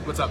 What's up?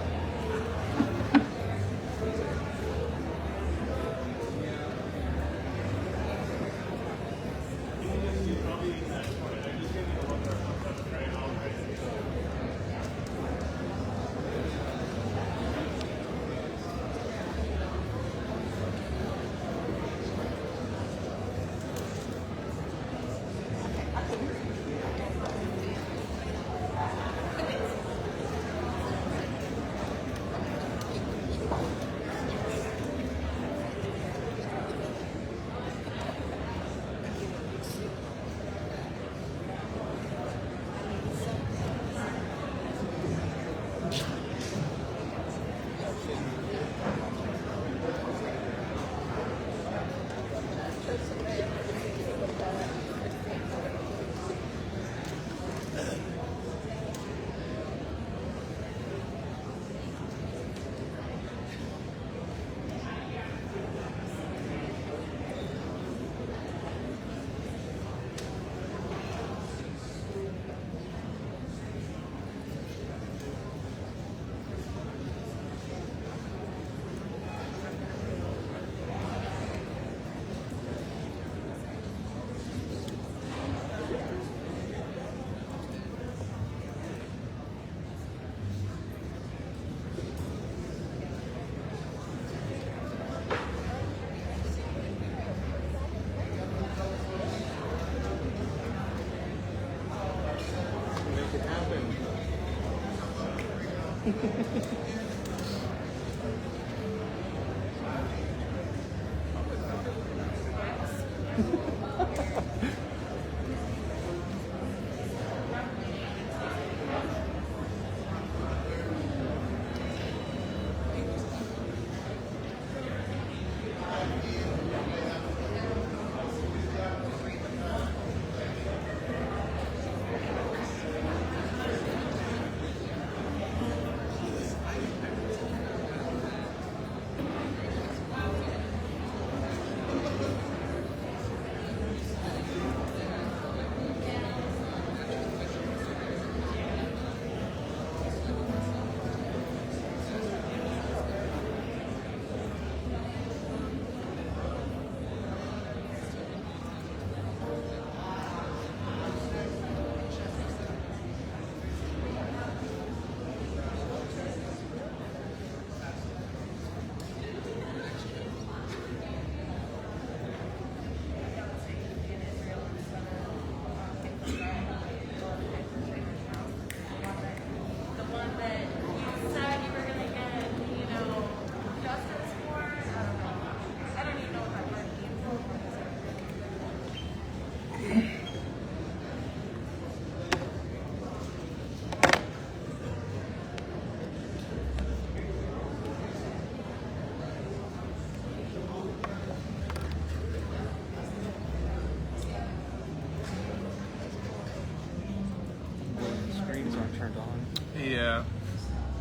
Yeah.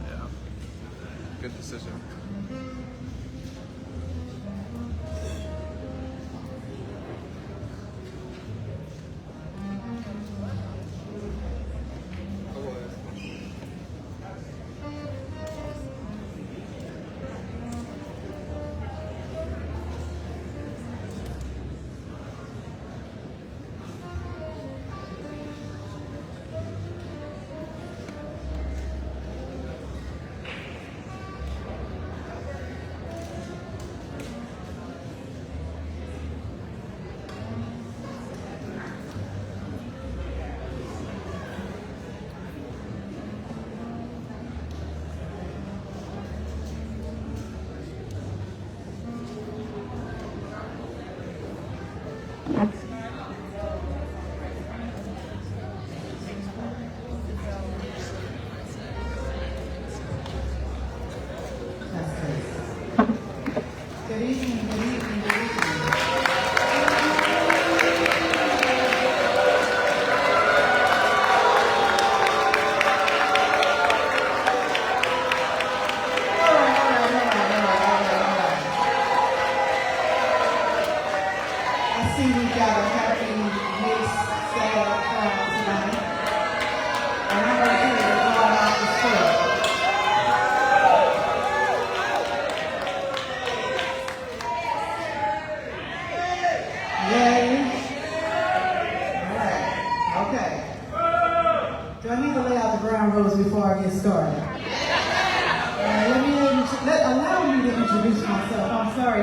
Yeah. Good decision.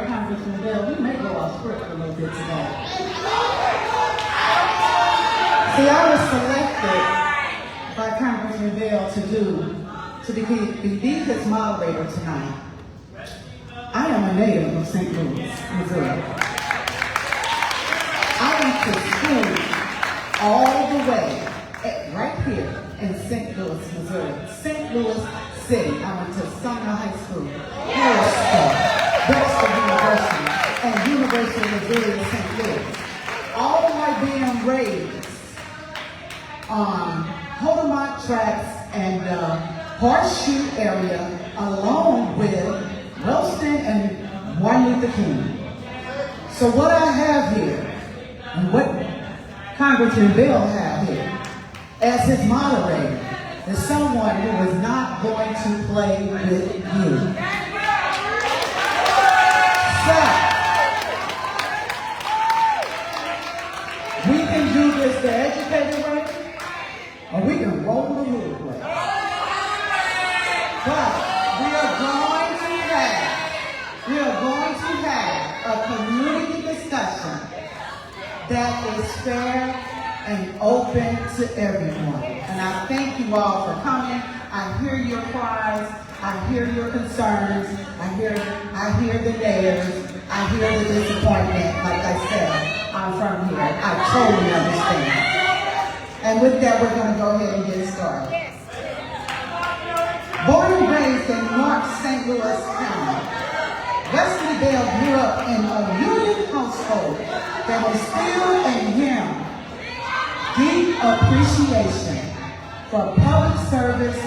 Mayor, Congressman Bell, we may go off script a little bit today. See, I was selected by Congressman Bell to be his moderator tonight. I am a native of St. Louis, Missouri. I went to school all the way right here in St. Louis, Missouri. St. Louis City. I went to Sumner High School, Harrisburg, Webster University, and University of Missouri St. Louis. All while being raised on Hodemont Tracks and Horseshoe area, along with Wilson and Martin Luther King. So what I have here, and what Congressman Bell have here, as his moderator, is someone who is not going to play with you. So, we can do this the educated way, or we can roll the hood way. But we are going to have a community discussion that is fair and open to everyone. And I thank you all for coming. I hear your cries. I hear your concerns. I hear the nares. I hear the disappointment. Like I said, I'm from here. I totally understand. And with that, we're going to go ahead and get started. Born and raised in North St. Louis County, Wesley Bell grew up in a union household that instilled in him deep appreciation for public service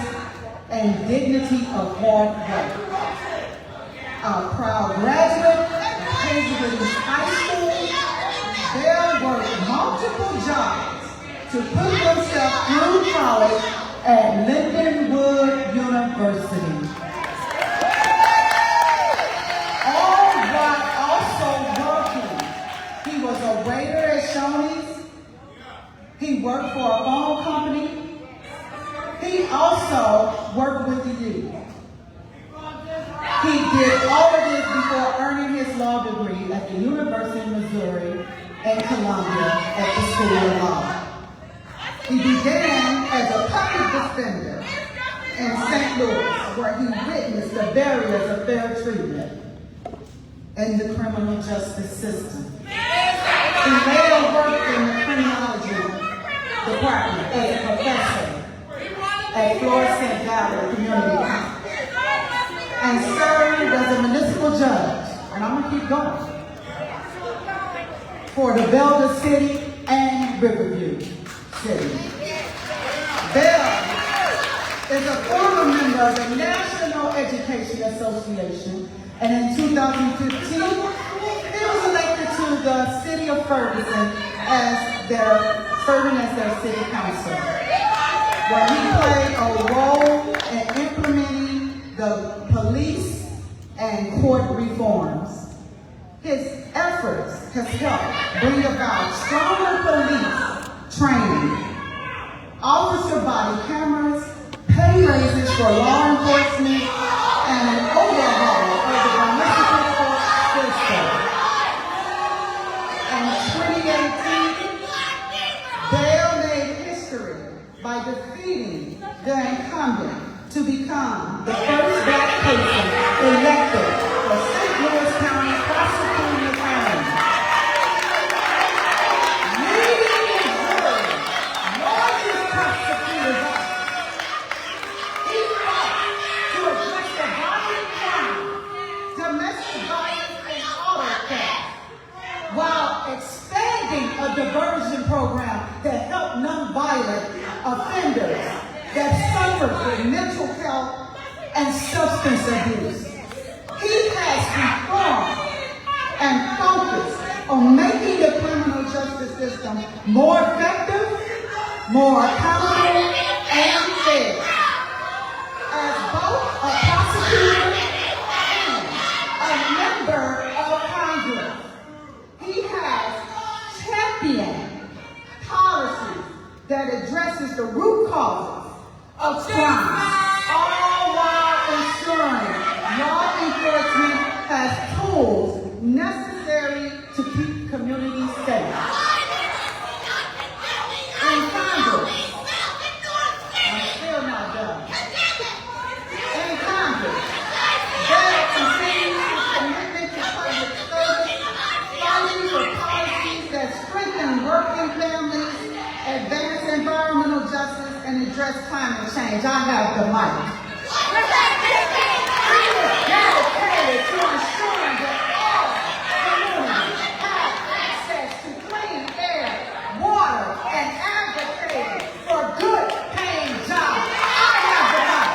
and dignity of hard work. A proud graduate of Hazelwood High School, Bell worked multiple jobs to put himself through college at Lindenwood University. All while also working. He was a waiter at Shoney's. He worked for a phone company. He also worked with the youth. He did all of this before earning his law degree at the University of Missouri and Columbia at the School of Law. He began as a public defender in St. Louis, where he witnessed the barriers of fair treatment in the criminal justice system. He later worked in the criminology department as a professor at Florissant Valley Community College and served as a municipal judge, and I'm going to keep going, for the Belda City and Riverview City. Bell is a former member of the National Education Association, and in 2015, he was elected to the city of Ferguson serving as their city council, where he played a role in implementing the police and court reforms. His efforts have helped bring about stronger police training, officer body cameras, pay raises for law enforcement, and an overhaul of the municipal court system. In 2018, Bell made history by defeating the incumbent to become the first black person elected for St. Louis County prosecuting attorney. Leading Missouri largest prosecutor's office, he fought to address the violent crime, domestic violence, and auto theft, while expanding a diversion program that helped nonviolent offenders that suffered with mental health and substance abuse. He has reformed and focused on making the criminal justice system more effective, more accountable, and fair. As both a prosecutor and a member of Congress, he has championed policies that addresses the root causes of crime, all while ensuring law enforcement has tools necessary to keep communities safe. In Congress, I'm still not done. In Congress, Bell continues his commitment to public service, fighting for policies that strengthen working families, advance environmental justice, and address climate change. I have the mic. He is dedicated to ensuring that all communities have access to clean air, water, and advocating for good paying jobs. I have the mic.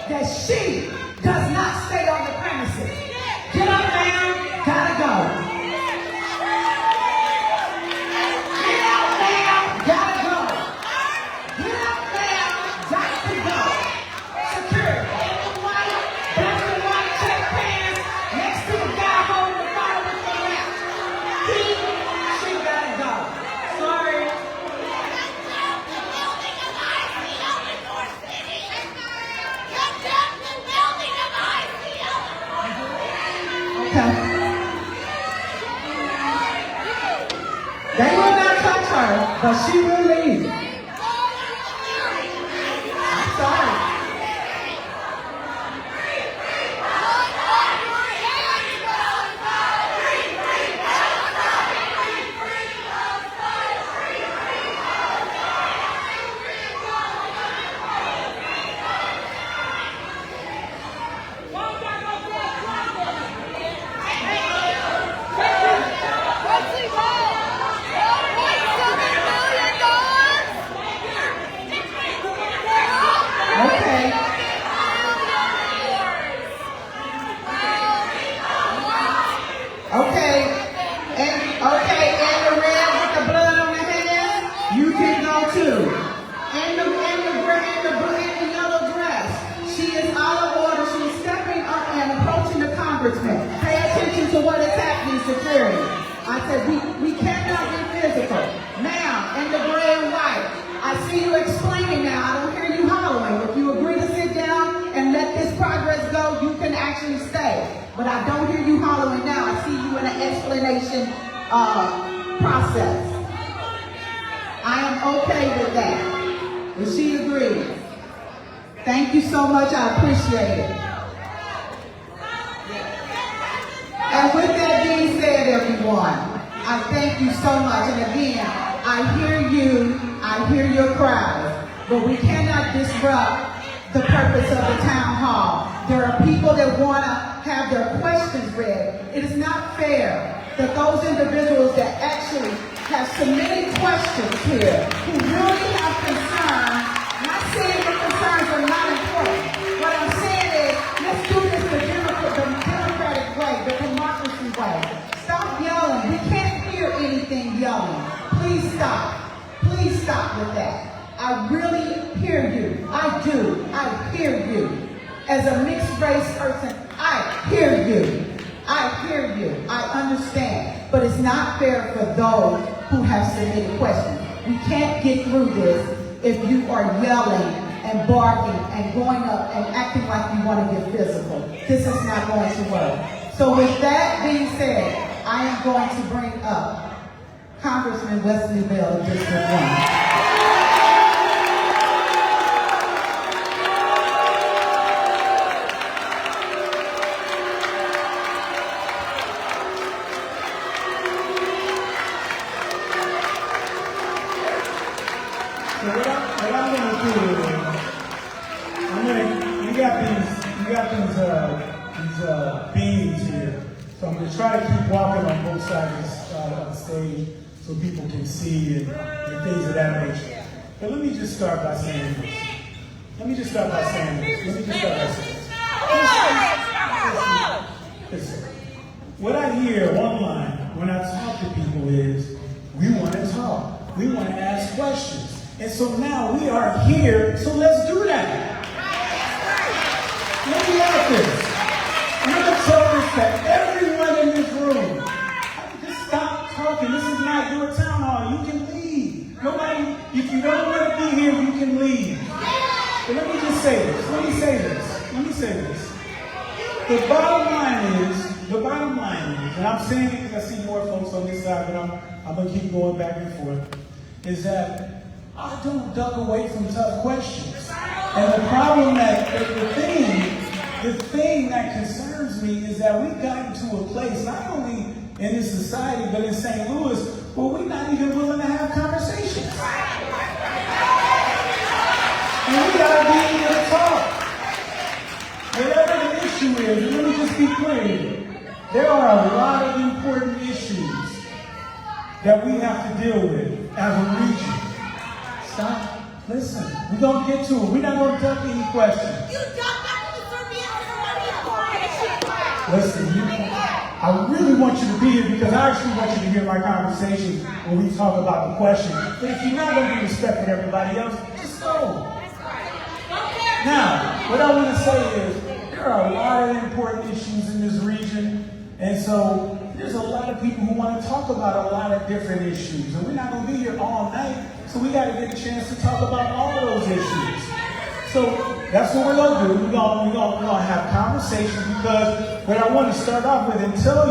That she does not stay on the premises. Get up, ma'am. Gotta go. Get up, ma'am. Gotta go. Get up, ma'am. Got to go. Security. Black and white check pants next to the guy holding the fire with the lamp. She gotta go. Sorry. They will not touch her, but she will leave. I'm sorry. Wesley Bell! Okay. Okay. And the red with the blood on the hands, you can go too. And the yellow dress. She is out of order. She's stepping up and approaching the congressman. Pay attention to what is happening, security. I said we cannot be physical. Now, in the gray and white, I see you explaining now. I don't hear you hollering. If you agree to sit down and let this progress go, you can actually stay. But I don't hear you hollering now. I see you in an explanation process. I am okay with that. If she agrees. Thank you so much. I appreciate it. And with that being said, everyone, I thank you so much. And again, I hear you. I hear your cries. But we cannot disrupt the purpose of the town hall. There are people that want to have their questions read. It is not fair that those individuals that actually have submitted questions here, who really have concerns, not saying the concerns are not important. What I'm saying is, let's do this the democratic way, the democracy way. Stop yelling. We can't hear anything yelling. Please stop. Please stop with that. I really hear you. I do. I hear you. As a mixed race person, I hear you. I hear you. I understand. But it's not fair for those who have submitted questions. We can't get through this if you are yelling and barking and going up and acting like you want to get physical. This is not going to work. So with that being said, I am going to bring up Congressman Wesley Bell, District 1. What I'm going to do is, you got these beams here, so I'm going to try to keep walking on both sides of the stage so people can see and things of that nature. But let me just start by saying this. hear one line when I talk to people is, we want to talk. We want to ask questions. And so now we are here, so let's do that. Let me ask this. I'm going to tell this to everyone in this room. Just stop talking. This is not your town hall. You can leave. Nobody, if you don't want to be here, you can leave. But let me just say this. Let me say this. The bottom line is, and I'm saying it because I see more folks on this side, but I'm going to keep going back and forth, is that I don't duck away from tough questions. And the problem that, the thing that concerns me is that we've gotten to a place, not only in this society, but in St. Louis, where we're not even willing to have conversations. And we got to be able to talk. Whatever the issue is, and let me just be clear here, there are a lot of important issues that we have to deal with as a region. Stop. Listen. We're going to get to it. We're not going to duck any questions. You duck back to the Serbian and Listen, I really want you to be here because I actually want you to hear my conversation when we talk about the question. But if you're not going to be respecting everybody else, just go. Now, what I want to say is there are a lot of important issues in this region, and so there's a lot of people who want to talk about a lot of different issues, and we're not going to be here all night, so we got to get a chance to talk about all of those issues. So that's what we're going to do. We're going to have conversations because what I want to start off with and tell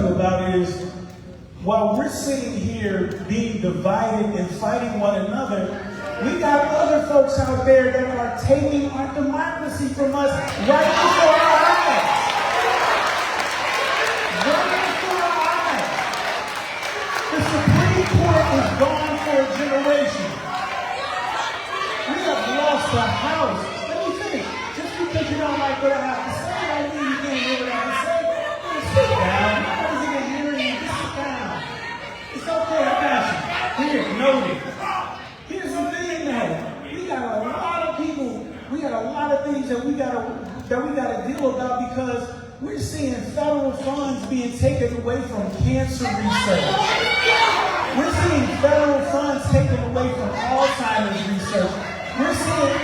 you about is while we're sitting here being divided and fighting one another, we got other folks out there that are taking our democracy from us right before our eyes. Right before our eyes. The Supreme Court is gone for a generation. We have lost the House. Let me finish. Just because you don't like what I have to say, I don't mean you can't hear what I have to say. Sit down. Nobody's going to hear you. Just sit down. It's okay. I got you. Here, noted. Here's the thing now. We got a lot of people, we got a lot of things that we gotta deal about because we're seeing federal funds being taken away from cancer research. We're seeing federal funds taken away from Alzheimer's research. We're seeing,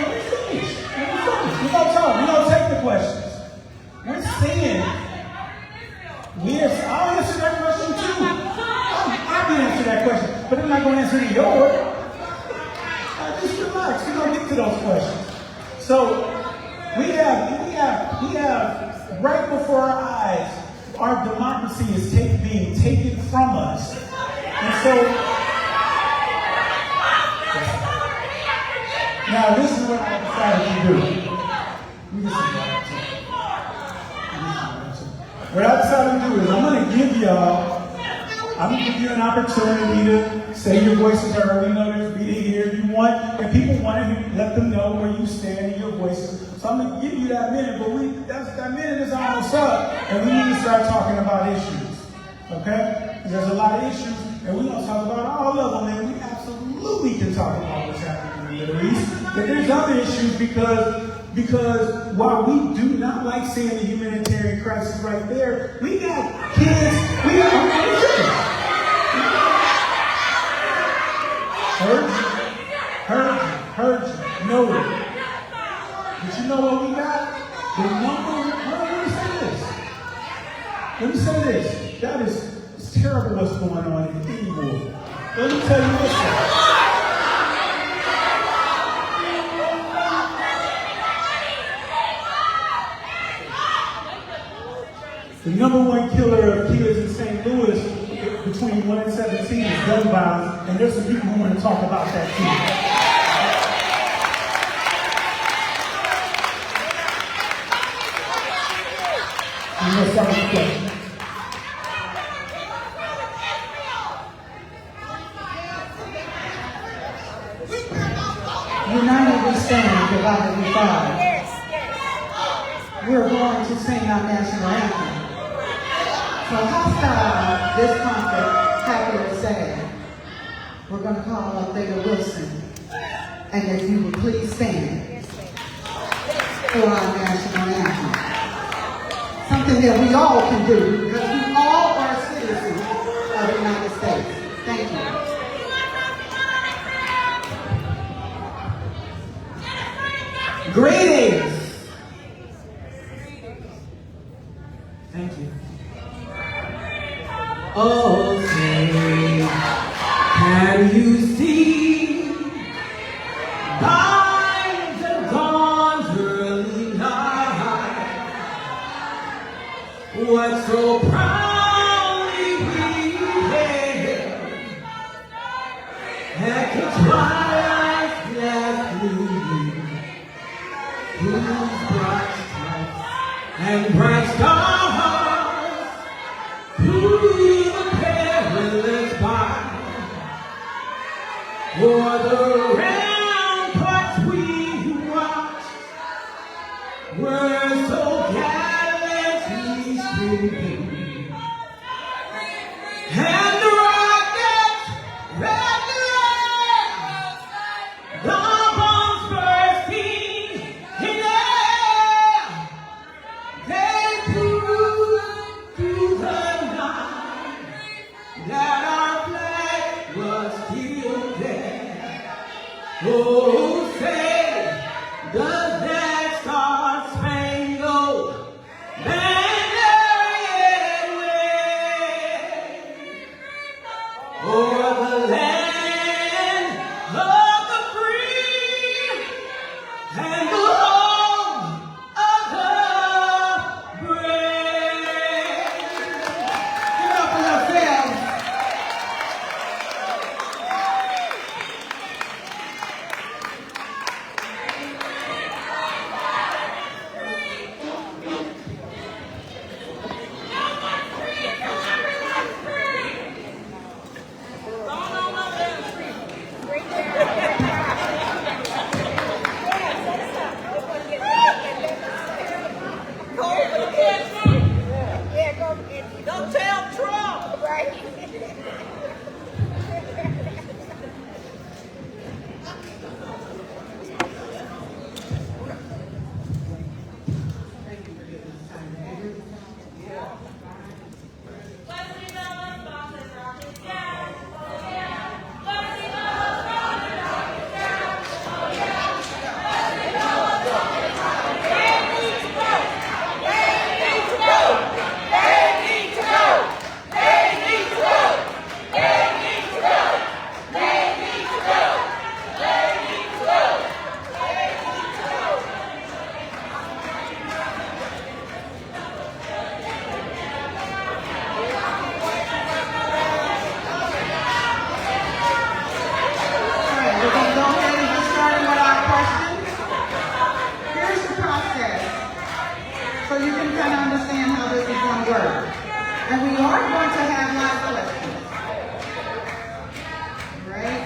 we're gonna talk, we're gonna take the questions. We're seeing, I'll answer that question too. I can answer that question, but I'm not gonna answer yours. Just relax. We're gonna get to those questions. So we have right before our eyes, our democracy is being taken from us. And so now this is what I decided to do. What I decided to do is I'm gonna give you an opportunity to say your voices are heard. We know there's media here if you want. If people want to let them know where you stand in your voices. So I'm going to give you that minute, but that minute is almost up, and we need to start talking about issues. Okay? Because there's a lot of issues, and we're going to talk about all of them, and we absolutely can talk about what's happening in the Middle East. But there's other issues because while we do not like seeing the humanitarian crisis right there, we got kids, Heard you, know it. But you know what we got? Let me say this. That is, it's terrible what's going on in the evil. Let me tell you this. The number one killer of kids in St. Louis between 1 and 17 is gun violence, and there's some people who want to talk about that too. United we stand, divided we fall. We're going to sing our national anthem. So hostile, this conflict, happy or sad, we're going to call up Lady Wilson, and if you would please stand for our national anthem. something that we all can do, because we all are citizens of the United States. Thank you. Greetings. Thank you. Oh, say, can you see by the dawn's early light what so proudly we hailed at the twilight's last gleaming, whose bright stripes and bright stars through the perilous fight, o'er the ramparts we watched were so gallantly streaming, and the rockets red glare, the bombs bursting in air, they proved through the night that our flag was still there. Oh, say, does that star-spangled banner yet wave o'er the land of the free and the home of the brave? Give it up for yourselves. Don't tell Trump. Right. So you can kind of understand how this is going to work. And we are going to have live questions. Right?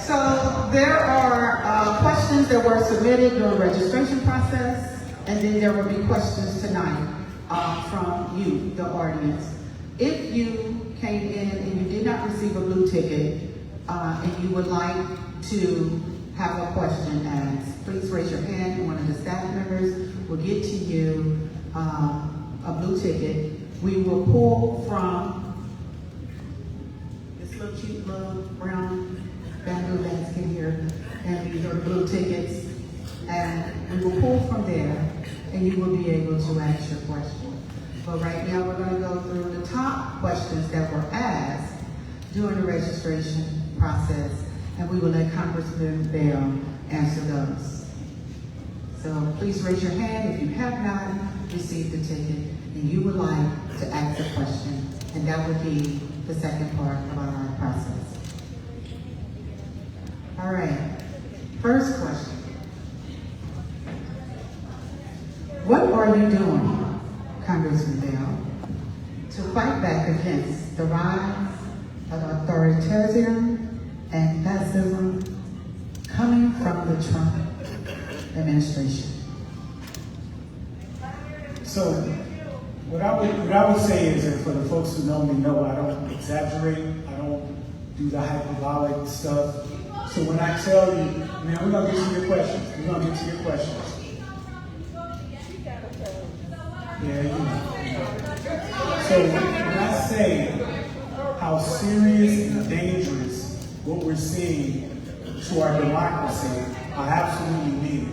So there are questions that were submitted during the registration process, and then there will be questions tonight from you, the audience. If you came in and you did not receive a blue ticket, and you would like to have a question asked, please raise your hand and one of the staff members will get to you a blue ticket. We will pull from this little cute little brown bamboo basket here, and these are blue tickets, and we will pull from there and you will be able to ask your question. But right now we're going to go through the top questions that were asked during the registration process, and we will let Congressman Bell answer those. So please raise your hand if you have not received a ticket and you would like to ask a question, and that would be the second part of our process. All right, first question. What are you doing, Congressman Bell, to fight back against the rise of authoritarianism and fascism coming from the Trump administration? So what I would say is that for the folks who know me know I don't exaggerate. I don't do the hyperbolic stuff. So when I tell you, man, we're gonna get to your questions. We're gonna get to your questions. Yeah, you know. So when I say how serious and dangerous what we're seeing to our democracy, I absolutely mean it.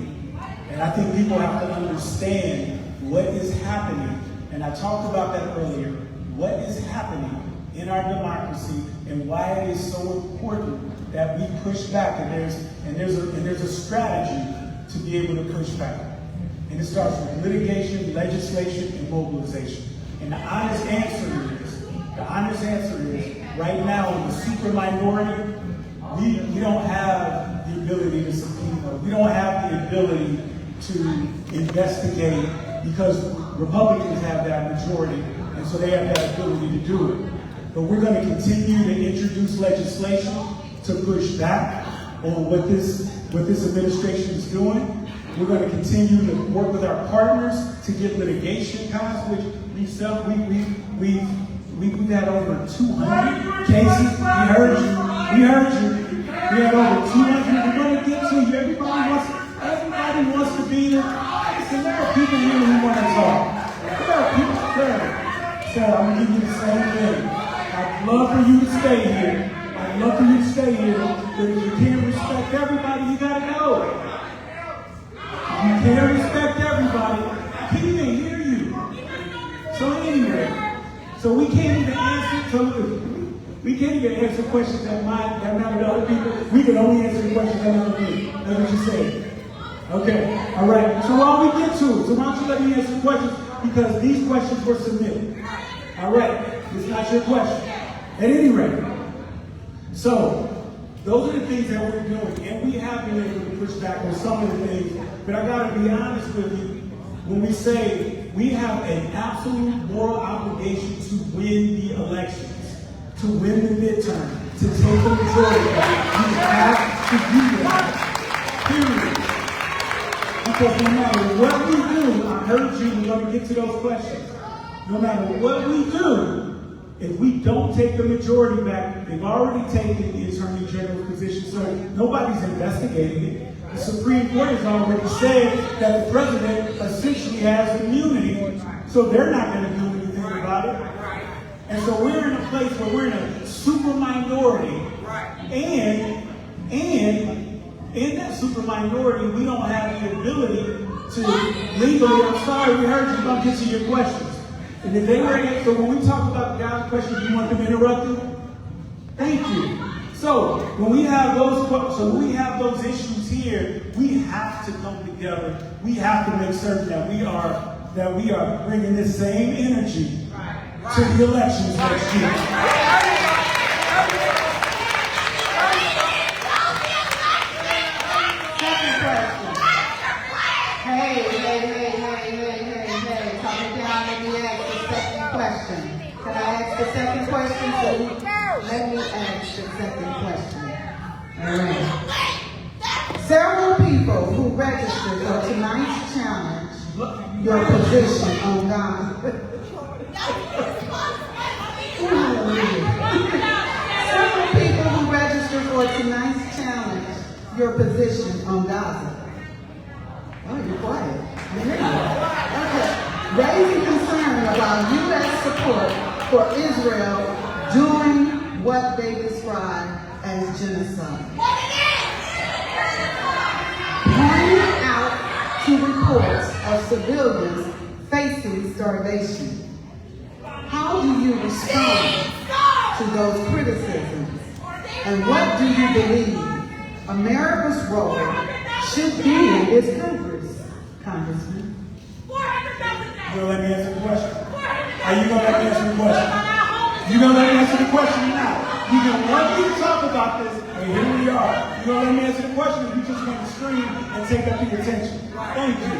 And I think people have to understand what is happening. And I talked about that earlier. What is happening in our democracy and why it is so important that we push back. And there's a strategy to be able to push back. And it starts with litigation, legislation, and mobilization. And the honest answer is, right now in the super minority, we don't have the ability to subpoena. We don't have the ability to investigate because Republicans have that majority, and so they have that ability to do it. But we're going to continue to introduce legislation to push back on what this administration is doing. We're going to continue to work with our partners to get litigation passed, which we've had over 200 cases. We heard you. We had over 200. We're going to get to you. Everybody wants to be there. Listen, there are people here who want to talk. There are people there. So I'm going to give you the same thing. I'd love for you to stay here. But if you can't respect everybody, you got to go. You can't respect everybody. People can hear you. So anyway, so we can't even answer questions that matter to other people. We can only answer questions that matter to you. That's what you said. Okay, all right. So while we get to it, so why don't you let me answer questions? Because these questions were submitted. All right, it's not your question. At any rate, so those are the things that we're doing, and we have been able to push back on some of the things. But I got to be honest with you, when we say we have an absolute moral obligation to win the elections, to win the midterm, to take the majority, we have to do that. Period. Because no matter what we do, I heard you, we're going to get to those questions. No matter what we do, if we don't take the majority back, they've already taken the Attorney General's position, so nobody's investigating it. The Supreme Court has already said that the president essentially has immunity, so they're not going to do anything about it. And so we're in a place where we're in a super minority, and in that super minority, we don't have the ability to legally, I'm sorry, we heard you, don't get to your questions. And if they were, so when we talk about the guy's questions, you want them interrupted? Thank you. So when we have those issues here, we have to come together. We have to make certain that we are bringing this same energy to the elections next year. Second question. Hey. Talk it down, let me ask the second question. Can I ask the second question? Let me ask the second question. All right. Several people who registered for tonight's challenge your position on God. Several people who registered for tonight's challenge your position on Gaza. Oh, you're quiet. Okay. Raising concern about U.S. support for Israel doing what they describe as genocide. Pointing out to reports of civilians facing starvation. How do you respond to those criticisms? And what do you believe America's role should be in this Congressman? You gonna let me answer the question? Are you gonna let me answer the question? You gonna let me answer the question or not? You gonna want me to talk about this, and here we are. You gonna let me answer the question, or you just gonna scream and take up the attention? Thank you.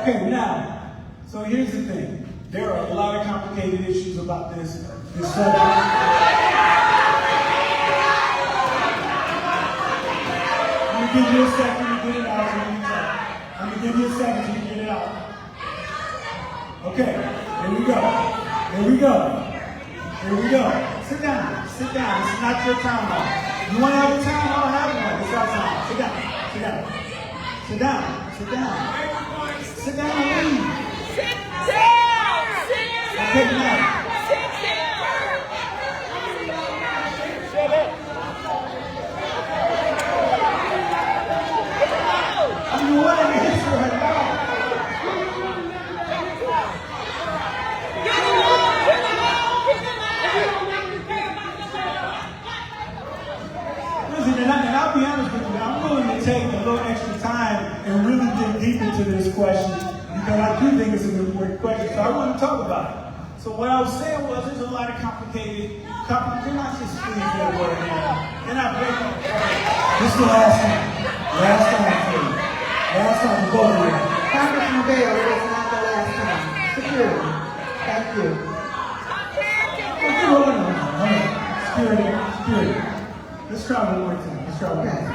Okay, now, so here's the thing. There are a lot of complicated issues about this subject. Let me give you a second to get it out. I'm gonna give you a second to get it out. Okay, here we go. Sit down. Sit down. This is not your town hall. You want to have a town hall? Have one. It's our town. Sit down. Sit down. Sit down. Sit down. Sit down and leave. Sit down. Sit down. Okay, now. Sit down. Shut up. I mean, what an answer right now. Listen, and I'll be honest with you, I'm willing to take a little extra time and really dig deep into this question because I do think it's an important question, so I want to talk about it. So what I was saying was there's a lot of complicated, they're not just squeeze that word now. They're not breaking. This is the last time. Last time for you. Last time for both of you. Congressman Bell, it is not the last time. Security. Thank you. Okay, hold on. Security. Let's try one more time. Let's try one more Okay. time.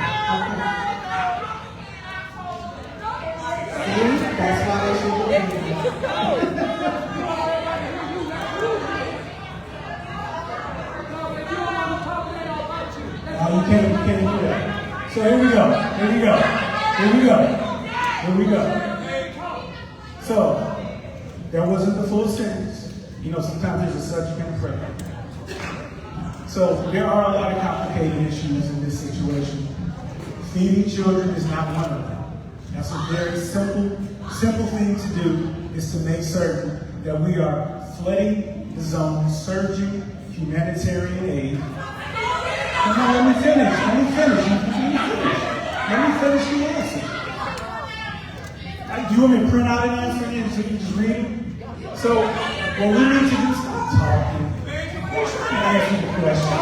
See? That's why they should be here. You can't do that. So here we go. So, that wasn't the full sentence. You know, sometimes there's a subject and a predicate. So, there are a lot of complicated issues in this situation. Feeding children is not one of them. That's a very simple thing to do, is to make certain that we are flooding the zone, surging humanitarian aid. Come on, let me finish the answer. Do you want me to print out an answer and so you can just read it? So, what we need to do is stop talking. Answer the question.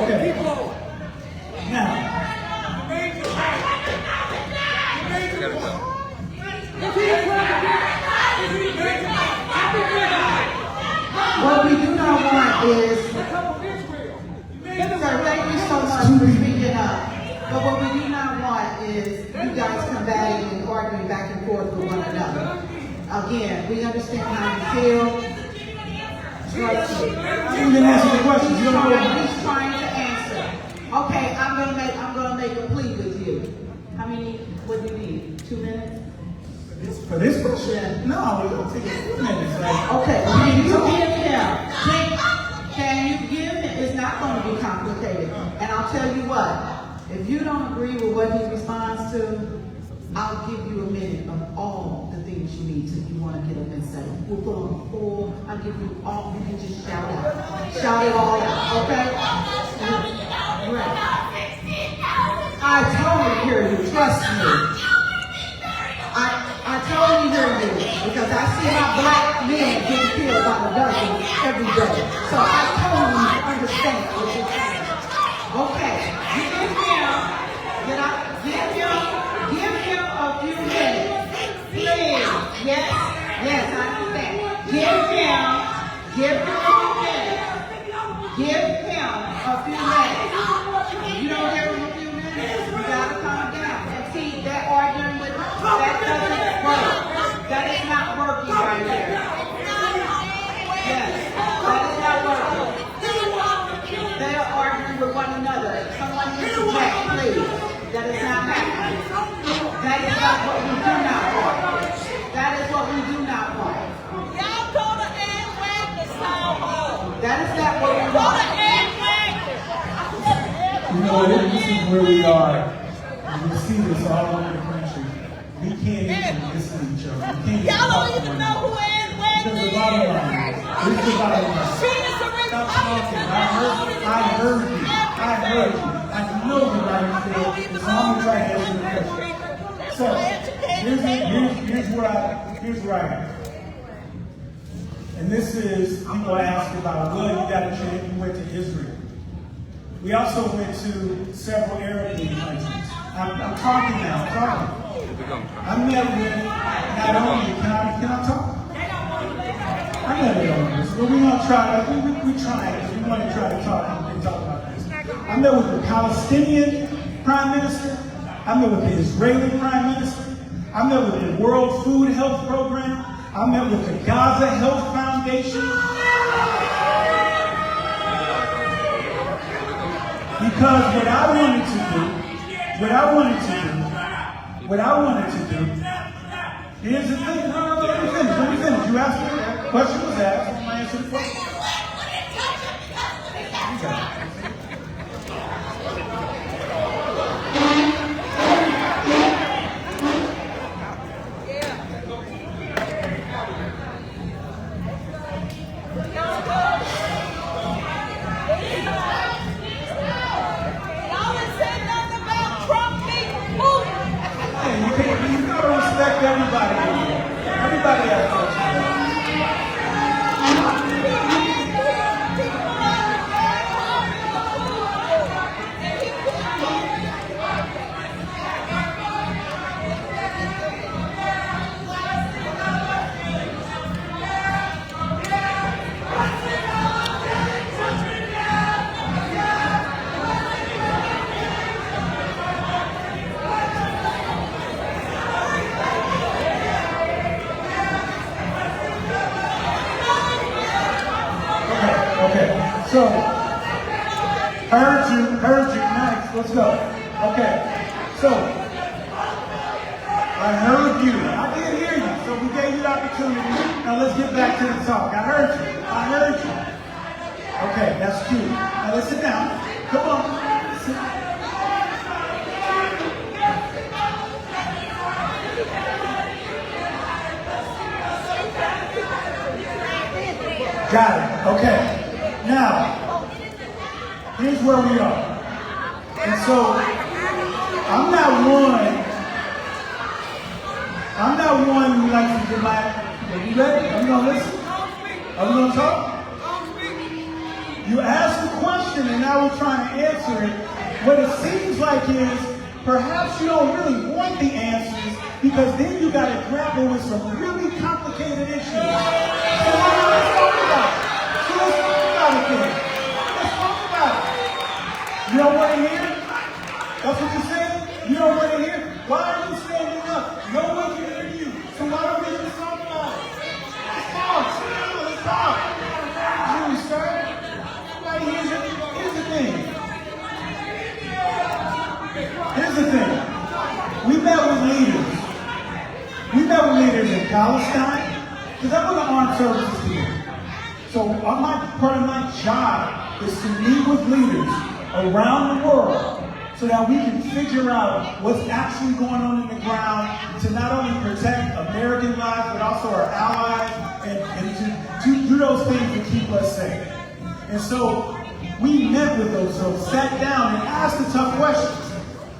Okay. Now, What we do not want is, sir, thank you so much for speaking up. But what we do not want is you guys combating and arguing back and forth with one another. Again, we understand how you feel. Trust me. you didn't answer the question. You don't know. He's trying to answer. Okay, I'm gonna make a plea with you. How many? What do you need? 2 minutes? For this question? Yeah. No, we're going to take a few minutes. Okay, can you give him? Can you give him? It's not going to be complicated. And I'll tell you what. If you don't agree with what he responds to, I'll give you a minute of all the things you need to. You want to get up and say. We'll go on the floor. I'll give you all. You can just shout out. Shout it all out. Okay? Right. I totally hear you. Trust me. I totally hear you because I see my black men getting killed by the dozen every day. So I totally understand what you're saying. Okay, give him a few minutes. Please. Yes, I understand. Give him a few minutes. You don't give him a few minutes, you gotta calm down. And see, that arguing with that doesn't work. That is not working right there. Yes, that is not working. They are arguing with one another. Someone interject, please. That is not happening. That is not what we do not want. That is what we do not want. Y'all go to Ed Wagner's town hall. That is not what we Go to want. Ed Wagner. You know, this is where we are. And we see this all over the country. We can't even listen to each other. Y'all don't even know who Ed Wagner This is is. the bottom line. This is the bottom line. She is a Stop talking. Republican. I heard you. I know the right feel. As long as I answer the question. So, here's where I am. And this is, people ask about, well, you got a chance, you went to Israel. We also went to several Arab countries. I'm talking now, I met with, not only, can I talk? I met with on this, but we're going to try, we trying, we want to try to talk and talk about this. I met with the Palestinian Prime Minister. I met with the Israeli Prime Minister. I met with the World Food Health Program. I met with the Gaza Health Foundation. Because what I wanted to do, here's the thing. No, let me finish. You asked me, the question was asked, and I answered the question. Everybody has questions. So, heard you, nice, let's go. Okay, so, I heard you, I did hear you, so we gave you the opportunity. Now let's get back to the talk. I heard you. Okay, that's cute. Now let's sit down. Come on. Sit. Got it, okay. Now, here's where we are. And so, I'm not one who likes to get my, are you ready? Are we going to listen? Are we going to talk? You asked the question and now we're trying to answer it. What it seems like is, perhaps you don't really want the answers because then you got to grapple with some really complicated issues. So let's talk about it. Let's talk about it. You don't want to hear? That's what you're saying? You don't want to hear? Why are you standing up? No one can hear you. So why don't we just talk about it? Let's talk. Let's talk. Really, sir? Here's the thing. We met with leaders in Palestine, because I'm in the armed services here. So part of my job is to meet with leaders around the world so that we can figure out what's actually going on in the ground to not only protect American lives, but also our allies and to do those things that keep us safe. And so we met with those folks, sat down and asked the tough questions.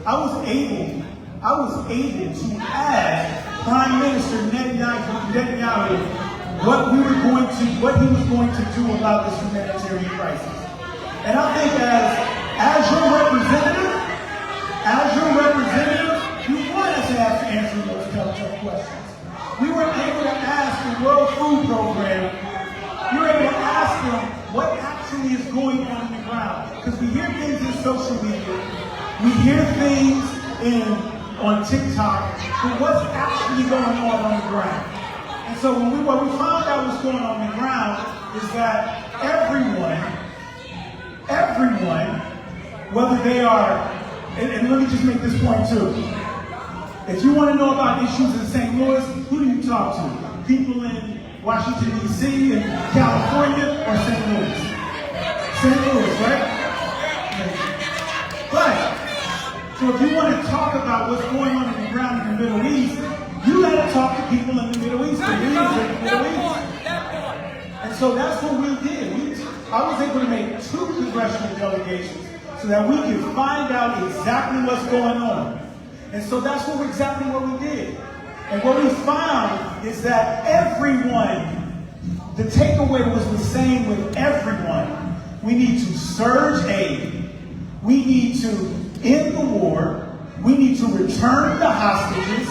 I was able to ask Prime Minister Netanyahu what he was going to do about this humanitarian crisis. And I think as your representative, you want us to have to answer those tough questions. We were able to ask the World Food Program, we were able to ask them what actually is going on the ground. Because we hear things in social media, we hear things on TikTok, but what's actually going on the ground? And so what we found out was going on the ground is that everyone, whether they are, and let me just make this point too. If you want to know about issues in St. Louis, who do you talk to? People in Washington, D.C., and California, or St. Louis? St. Louis, right? But, so if you want to talk about what's going on in the ground in the Middle East, you got to talk to people in the Middle East, the leaders in the Middle East. And so that's what we did. I was able to make 2 congressional delegations so that we could find out exactly what's going on. And so that's exactly what we did. And what we found is that the takeaway was the same with everyone. We need to surge aid. We need to end the war. We need to return the hostages.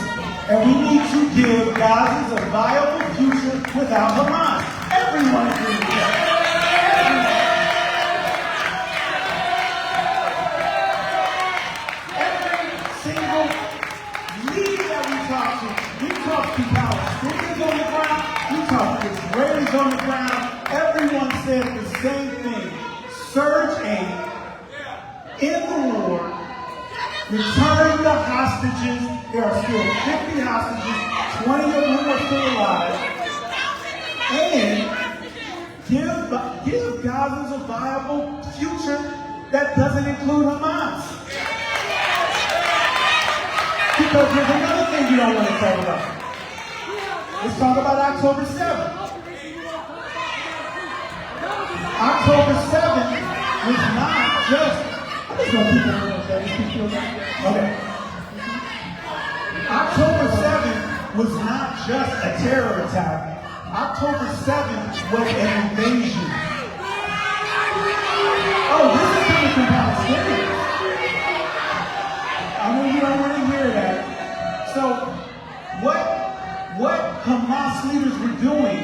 And we need to give Gaza a viable future without Hamas. Everyone agrees with that. Every single leader that we talk to Palestinians on the ground, we talk to Israelis on the ground. Everyone said the same thing. Surge aid, return the hostages. There are still 50 hostages, 20 of whom are still alive, and give Gazans a viable future that doesn't include Hamas. Because there's another thing you don't want to talk about. Let's talk about October 7th. October 7th was not just, I'm just going to keep it okay. October 7th was not just a terror attack. October 7th was an invasion. Oh, this is coming from Palestinians. I know you don't want to hear that. So, what Hamas leaders were doing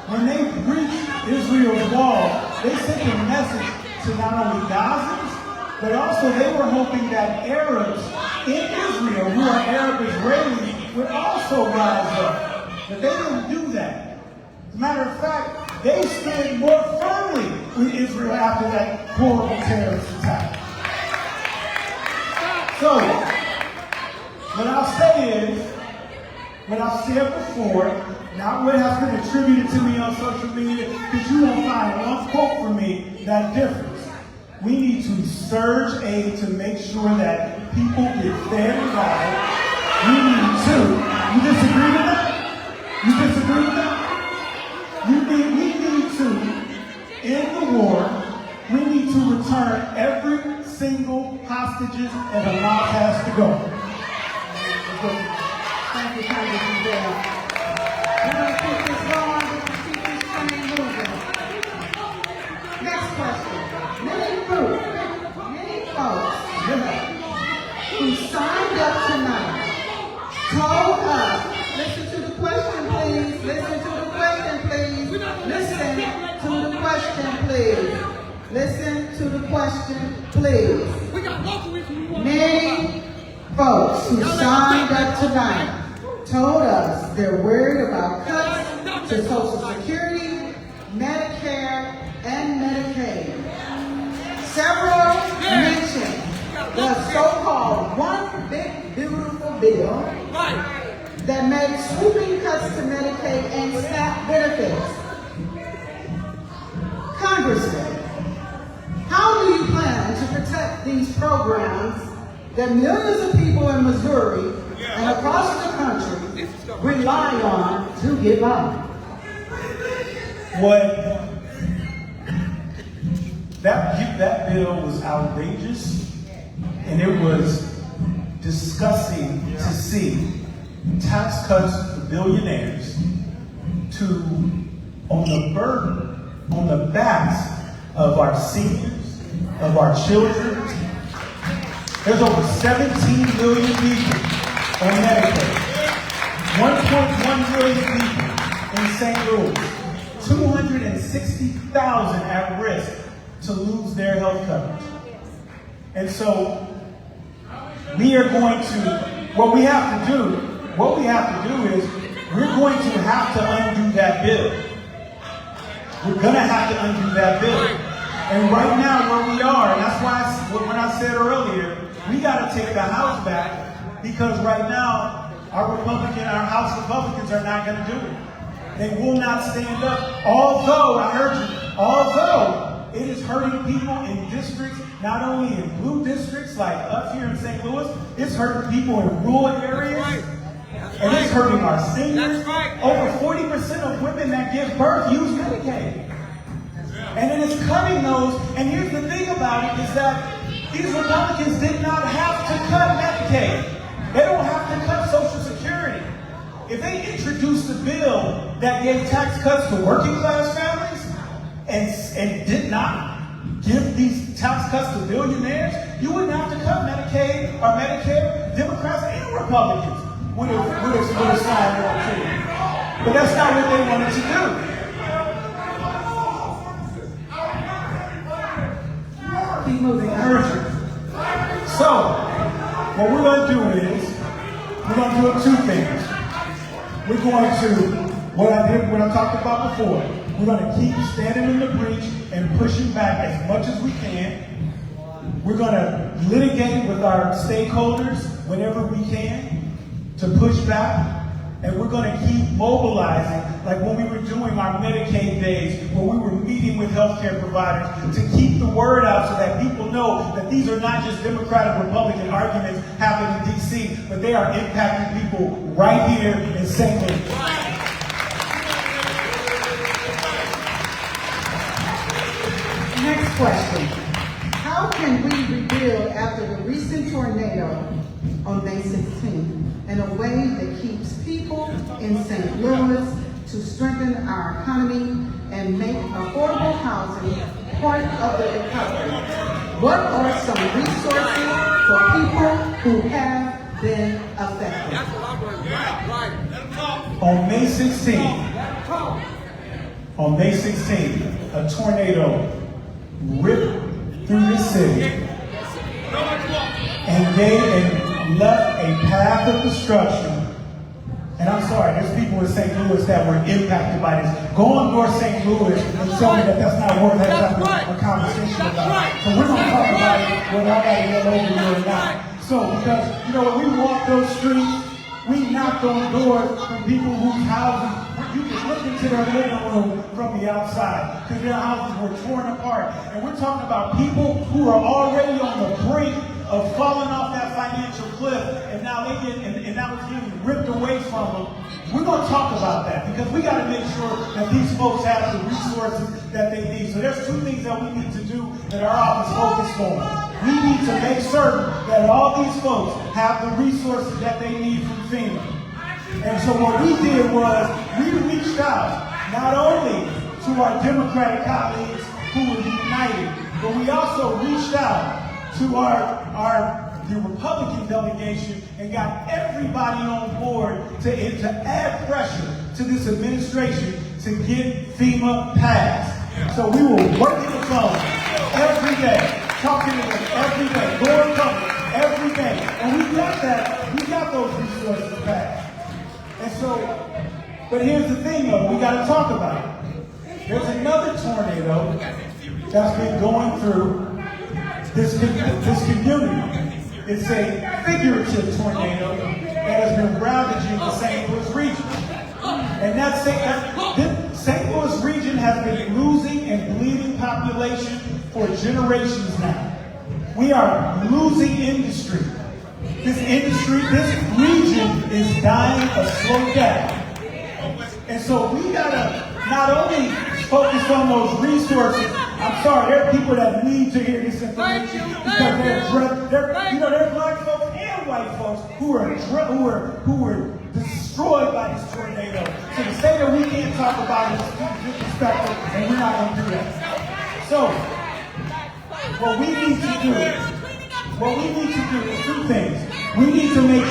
when they breached Israel's wall, they sent a message to not only Gazans, but also they were hoping that Arabs in Israel, who are Arab Israelis, would also rise up. But they didn't do that. As a matter of fact, they stood more firmly with Israel after that horrible terrorist attack. So, what I'll say is, what I've said before, not what has been attributed to me on social media, because you won't find one quote from me that differs. We need to surge aid to make sure that people get fed and water. We need to. You disagree with that? You disagree with that? We need to end the war. We need to return every single hostages that Hamas has to go. Thank you, Congressman Bell. We're going to keep this going. We're going to keep this train moving. Next question. Many folks who signed up tonight told us, listen to the question, please. Listen to the question, please. Listen to the question, please. Listen to the question, please. Many folks who signed up tonight told us they're worried about cuts to Social Security, Medicare, and Medicaid. Several mentioned the so-called one big beautiful bill that made sweeping cuts to Medicaid and SNAP benefits. Congressman, how do you plan to protect these programs that millions of people in Missouri and across the country rely on to get by? That bill was outrageous, and it was disgusting to see tax cuts for billionaires on the backs of our seniors, of our children. There's over 17 million people on Medicaid, 1.1 million people in St. Louis, 260,000 at risk to lose their health coverage. And so we are going to, what we have to do is we're going to have to undo that bill. We're going to have to undo that bill. And right now where we are, and that's why when I said earlier, we got to take the House back, because right now our House Republicans are not going to do it. They will not stand up. Although it is hurting people in districts, not only in blue districts like us here in St. Louis, it's hurting people in rural areas, and it's hurting our seniors. Over 40% of women that give birth use Medicaid. And it is cutting those, and here's the thing about it, is that these Republicans did not have to cut Medicaid. They don't have to cut Social Security. If they introduced a bill that gave tax cuts to working class families and did not give these tax cuts to billionaires, you wouldn't have to cut Medicaid or Medicare. Democrats and Republicans would have signed on to it. But that's not what they wanted to do. Keep moving. Urgent. So, what we're going to do is, we're going to do two things. We're going to, what I talked about before, we're going to keep standing in the breach and pushing back as much as we can. We're going to litigate with our stakeholders whenever we can to push back. And we're going to keep mobilizing, like when we were doing our Medicaid days, where we were meeting with healthcare providers to keep the word out so that people know that these are not just Democratic Republican arguments happening in D.C., but they are impacting people right here in St. Louis. Next question. How can we rebuild after the recent tornado on May 16th in a way that keeps people in St. Louis to strengthen our economy and make affordable housing part of the recovery? What are some resources for people who have been affected? On May 16th, a tornado ripped through the city and left a path of destruction. And I'm sorry, there's people in St. Louis that were impacted by this. Go on North St. Louis and tell me that that's not worth having a conversation about. So we're going to talk about it whether I got to get over here or not. So, because, when we walk those streets, we knocked on doors from people whose houses, you can look into their living room from the outside because their houses were torn apart. And we're talking about people who are already on the brink of falling off that financial cliff, and now that was getting ripped away from them. We're going to talk about that because we got to make sure that these folks have the resources that they need. So there's two things that we need to do that our office focused on. We need to make certain that all these folks have the resources that they need from FEMA. And so what we did was we reached out not only to our Democratic colleagues who were united, but we also reached out to the Republican delegation and got everybody on board to add pressure to this administration to get FEMA passed. So we were working the phone every day, talking to them every day, going public every day. And we got those resources back. And so, but here's the thing though, we got to talk about it. There's another tornado that's been going through this community. It's a figurative tornado that has been ravaging the St. Louis region. And this St. Louis region has been losing and bleeding population for generations now. We are losing industry. This region is dying a slow death. And so we gotta not only focus on those resources. I'm sorry, there are people that need to hear this information because they're black folks and white folks who were destroyed by this tornado. So to say that we can't talk about it is disrespectful, and we're not going to do that. So what we need to do is two things. We need to make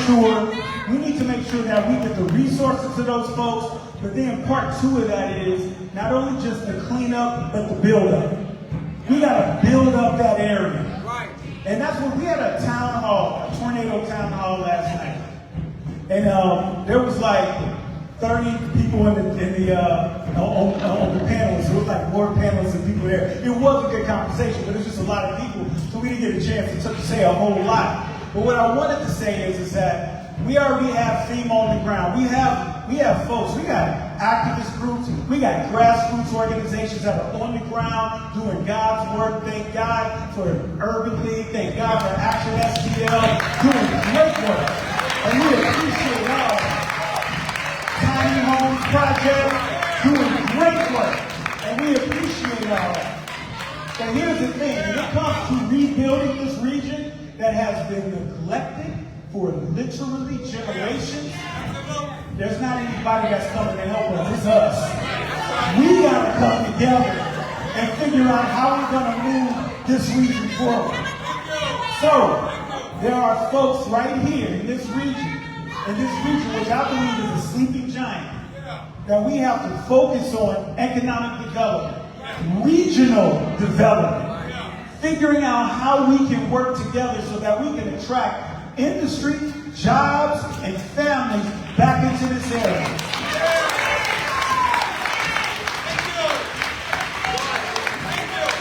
sure that we get the resources to those folks. But then part two of that is not only just the cleanup, but the build up. We got to build up that area. Right. And that's what we had a town hall, a tornado town hall last night. And there was like 30 people on the panelists. There was like more panelists than people there. It was a good conversation, but it's just a lot of people, so we didn't get a chance to say a whole lot. But what I wanted to say is that we already have FEMA on the ground. We have folks. We got activist groups. We got grassroots organizations that are on the ground doing God's work. Thank God for Urban League. Thank God for Action STL doing great work. And we appreciate y'all. Tiny Homes Project doing great work. And we appreciate y'all. But here's the thing. When it comes to rebuilding this region that has been neglected for literally generations, there's not anybody that's coming to help us. It's us. We got to come together and figure out how we're going to move this region forward. So, there are folks right here in this region, which I believe is a sleeping giant, that we have to focus on economic development, regional development, figuring out how we can work together so that we can attract industry, jobs, and families back into this area.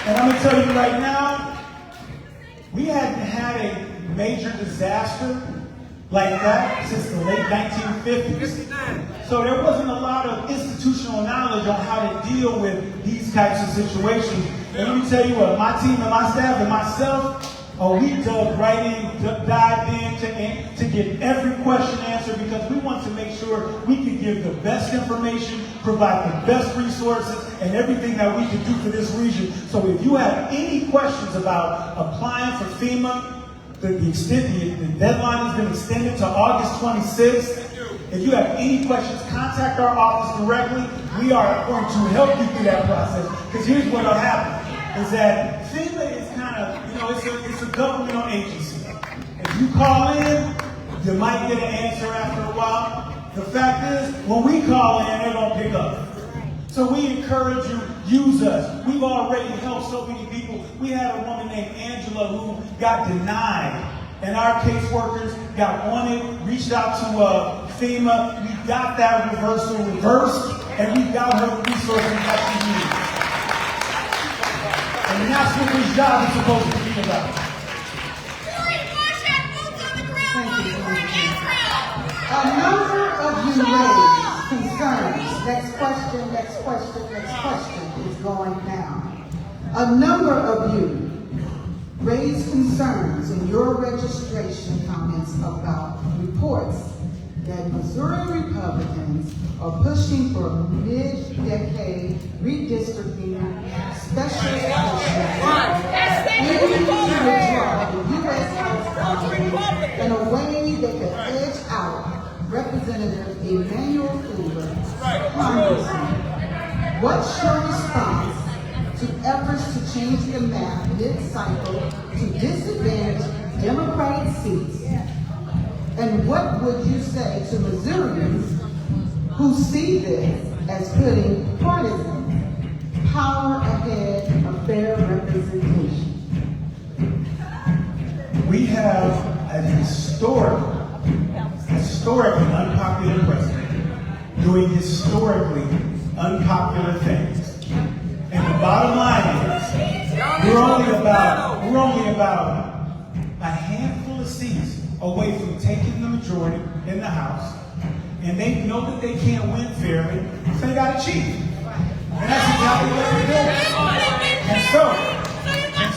And I'm going to tell you right now, we hadn't had had a major disaster like that since the late 1950s. So there wasn't a lot of institutional knowledge on how to deal with these types of situations. And let me tell you what, my team and my staff and myself, we dug right in, dived in to get every question answered, because we want to make sure we can give the best information, provide the best resources, and everything that we can do for this region. So if you have any questions about applying for FEMA, the deadline has been extended to August 26th. If you have any questions, contact our office directly. We are going to help you through that process. Because here's what will happen, is that FEMA is kind of, it's a governmental agency. If you call in, you might get an answer after a while. The fact is, when we call in, they're going to pick up. So we encourage you, use us. We've already helped so many people. We had a woman named Angela who got denied, and our caseworkers got on it, reached out to FEMA. We got that reversed, and we got her the resources that she needs. And that's what this job is supposed to be about. A number of you raised concerns. Next question, next question, next question is going down. A number of you raised concerns in your registration comments about reports that Missouri Republicans are pushing for mid-decade redistricting special elections aiming to withdraw the U.S. House Congress in a way that could edge out Representative Emanuel Cleaver, Congressman. What's your response to efforts to change the map mid-cycle to disadvantage Democratic seats? And what would you say to Missourians who see this as putting partisan power ahead of fair representation? We have a historically unpopular president doing historically unpopular things. And the bottom line is, we're only about a handful of seats away from taking the majority in the House. And they know that they can't win fairly, so they got to cheat. And that's exactly what they're doing. And so, I'm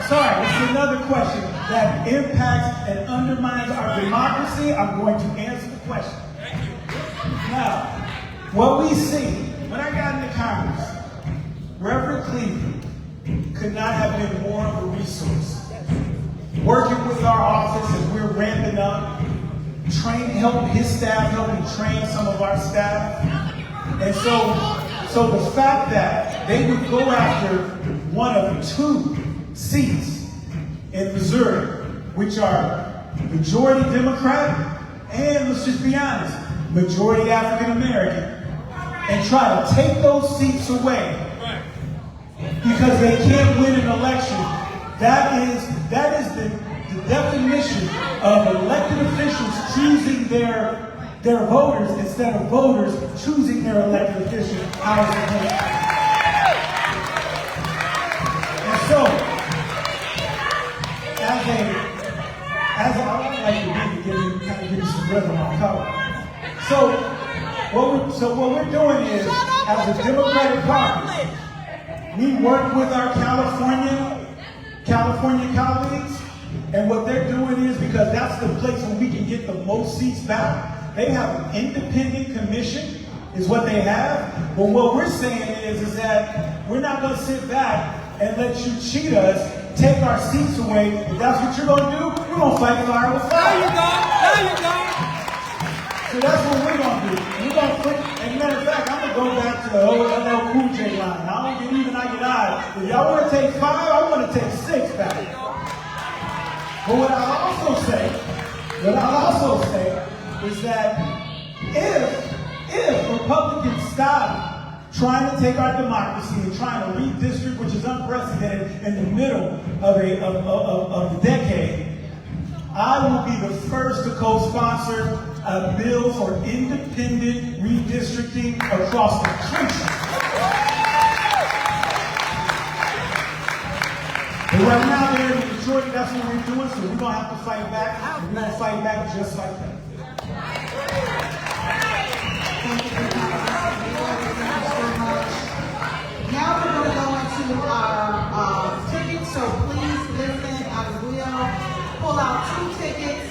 sorry, this is another question that impacts and undermines our democracy. I'm going to answer the question. Now, what we see, when I got into Congress, Reverend Cleveland could not have been more of a resource. Working with our office as we're ramping up, helping his staff, helping train some of our staff. And so the fact that they would go after one of two seats in Missouri, which are majority Democratic and, let's just be honest, majority African American, and try to take those seats away because they can't win an election. That is the definition of elected officials choosing their voters instead of voters choosing their elected officials out of the country. And so, I would like to give you some rhythm on color. So what we're doing is, as a Democratic caucus, we work with our California colleagues, and what they're doing is, because that's the place where we can get the most seats back, they have an independent commission, is what they have. But what we're saying is that we're not going to sit back and let you cheat us, take our seats away. If that's what you're going to do, we're going to fight fire with fire. There you go. So that's what we're going to do. We're going to put, and matter of fact, I'm going to go back to the old LL Cool J line. I don't get even, I get odd. If y'all want to take 5, I want to take 6 back. But what I'll also say is that if Republicans stop trying to take our democracy and trying to redistrict, which is unprecedented in the middle of the decade, I will be the first to co-sponsor a bill for independent redistricting across the country. But right now they're in the majority, that's what we're doing, so we're going to have to fight back, and we're going to fight back just like that. Thank you so much. Now we're going to go into our tickets, so please listen. I will pull out 2 tickets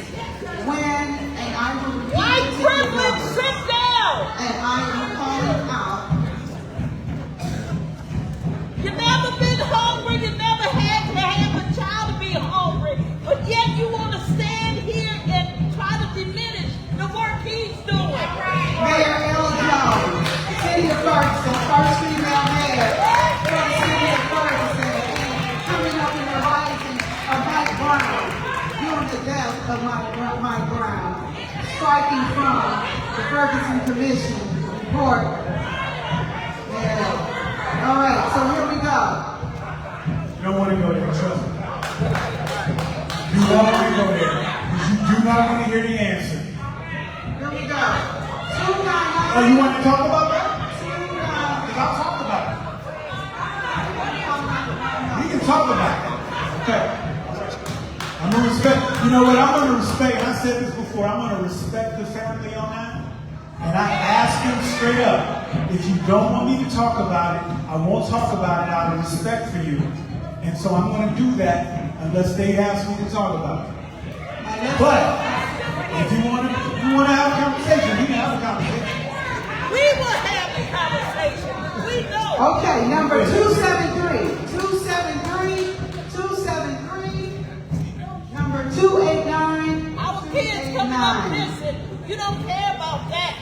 when, and I will repeat White the ticket privilege, number. sit down. And I am calling out. You never been hungry. You never had to have a child to be hungry. But yet you want to stand here and try to diminish the work he's doing. Mayor Ella Jones, City of Ferguson, first female mayor for the City of Ferguson, coming up in the rising of Mike Brown, during the death of Mike Brown, striking from the Ferguson Commission report. Yeah. All right, so here we go. You don't want to go there, trust me. You don't want to go there, because you do not want to hear the answer. Here we go. 299. Oh, you want to talk about that? Because I'll talk about it. We can talk about it. Okay. I'm going to respect, you know what, I'm going to respect, and I said this before, I'm going to respect the family on that. And I asked him straight up, if you don't want me to talk about it, I won't talk about it out of respect for you. And so I'm going to do that unless they ask me to talk about it. But if you want to have a conversation, we can have a conversation. We will have the conversation. We know. Okay, number 273. 273. Number 289. Our kids coming up missing. You don't care about that.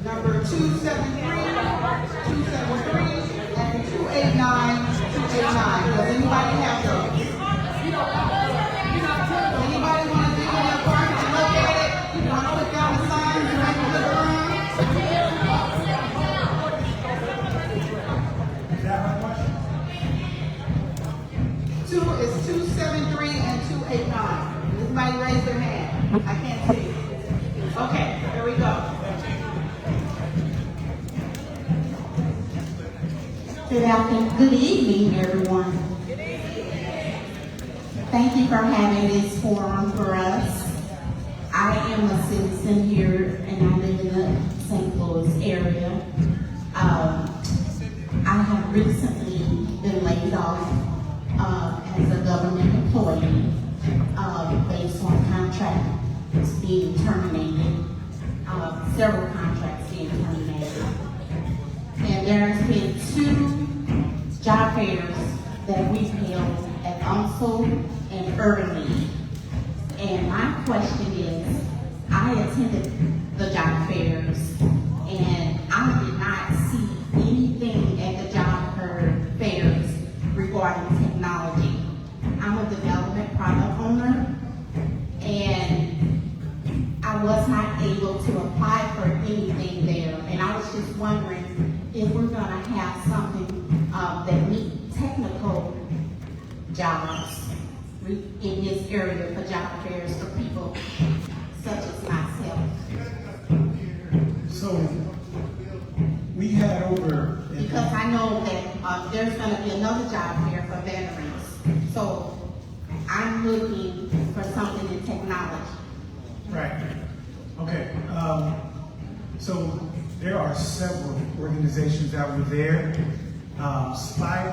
Number 273, and 289. Does anybody have those? Anybody want to dig in their pocket and look at it? You want to put down the signs and make a look around? Is that my question? 2 is 273 and 289. Does anybody raise their hand? I can't see. Okay, here we go. Good evening, everyone. Thank you for having this forum for us. I am a citizen here and I live in the St. Louis area. I have recently been laid off as a government employee based on contracts being terminated, several contracts being terminated. And there has been 2 job fairs that we've held at UNSL and Early. And my question is, I attended the job fairs and I did not see anything at the job fairs regarding technology. I'm a development product owner and I was not able to apply for anything there. And I was just wondering if we're going to have something that meet technical jobs in this area for job fairs for people such as myself. So we had over. Because I know that there's going to be another job fair for veterans. So I'm looking for something in technology. Right. Okay. So there are several organizations that were there. Spire,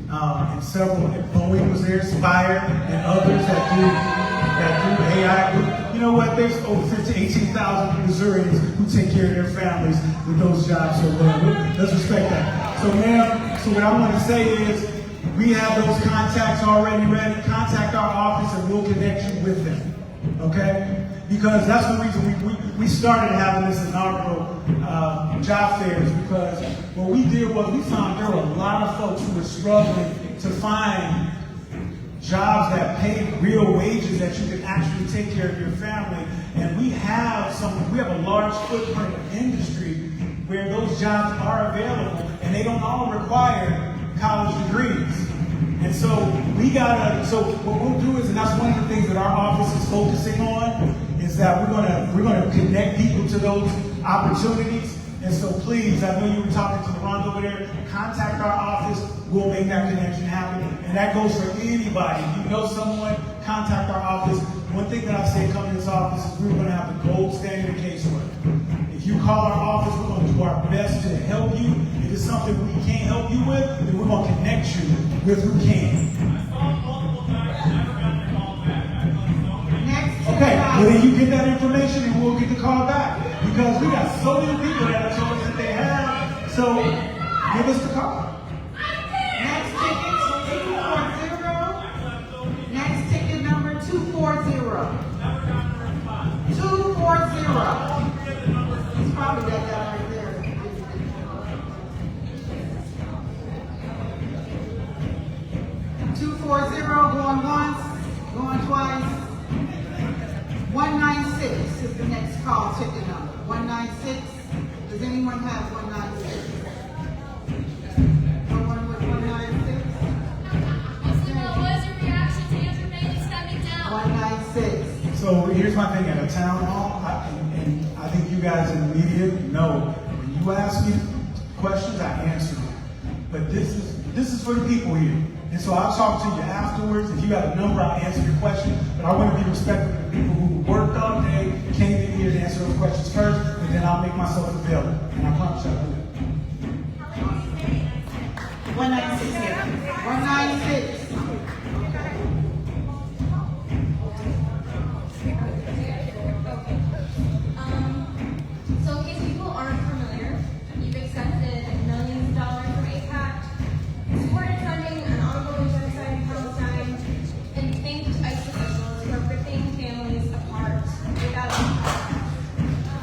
and several. Boeing was there. Spire and others that do AI. You know what? There's over 18,000 Missourians who take care of their families with those jobs. So let's respect that. So, ma'am. So what I want to say is, we have those contacts already ready. Contact our office and we'll connect you with them. Okay? Because that's the reason we started having this inaugural job fairs, because what we did was we found there were a lot of folks who were struggling to find jobs that paid real wages that you could actually take care of your family. And we have a large footprint of industry where those jobs are available and they don't all require college degrees. And so so what we'll do is, and that's one of the things that our office is focusing on, is that we're gonna connect people to those opportunities. And so please, I know you were talking to the ones over there, contact our office, we'll make that connection happen. And that goes for anybody. If you know someone, contact our office. One thing that I say coming to this office is we're going to have the gold standard of casework. If you call our office, we're going to do our best to help you. If it's something we can't help you with, then we're going to connect you with who can. Okay, well then you get that information and we'll get the call back. Because we got so many people that have told us that they have. So give us the call. Next ticket, 240. Next ticket number 240. 240. It's probably that guy right there. 240, going once, going twice. 196 is the next call ticket number. 196. Does anyone have 196? No one with 196? What was your reaction to Andrew Bailey stepping down? 196. So here's my thing at a town hall, and I think you guys in the media know, when you ask me questions, I answer them. But this is for the people here. And so I'll talk to you afterwards. If you got a number, I'll answer your question. But I want to be respectful of the people who worked all day, came in here to answer those questions first, and then I'll make myself available. And I promise I'll do it. 196 here. 196. So in case people aren't familiar, you've accepted millions of dollars from AIPAC, supported funding an ongoing genocide in Palestine, and thanked ICE officials for ripping families apart without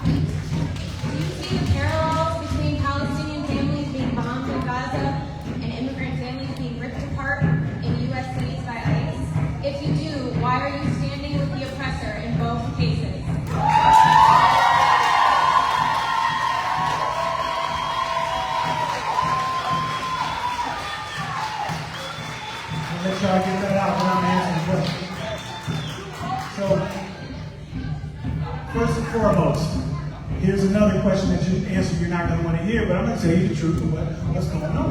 Do you see the parallels between Palestinian families being bombed in Gaza and immigrant families being ripped apart in U.S. cities by ICE? If you do, why are you standing with the oppressor in both cases? I'll let y'all get that out when I'm answering the question. So, first and foremost, here's another question that you answer you're not going to want to hear, but I'm going to tell you the truth of what's going on.